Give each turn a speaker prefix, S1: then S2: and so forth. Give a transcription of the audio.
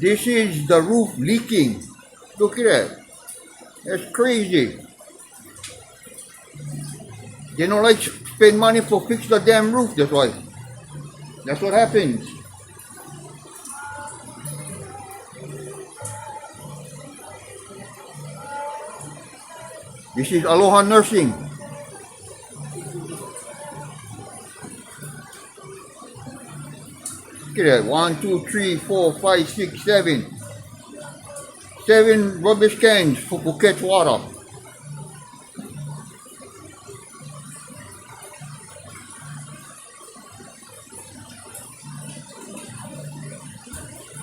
S1: This is the roof leaking. Look at that. That's crazy. They don't like spend money for fix the damn roof, that's why. That's what happens. This is Aloha Nursing. Look at that. 1, 2, 3, 4, 5, 6, 7. 7 rubbish cans for catch water.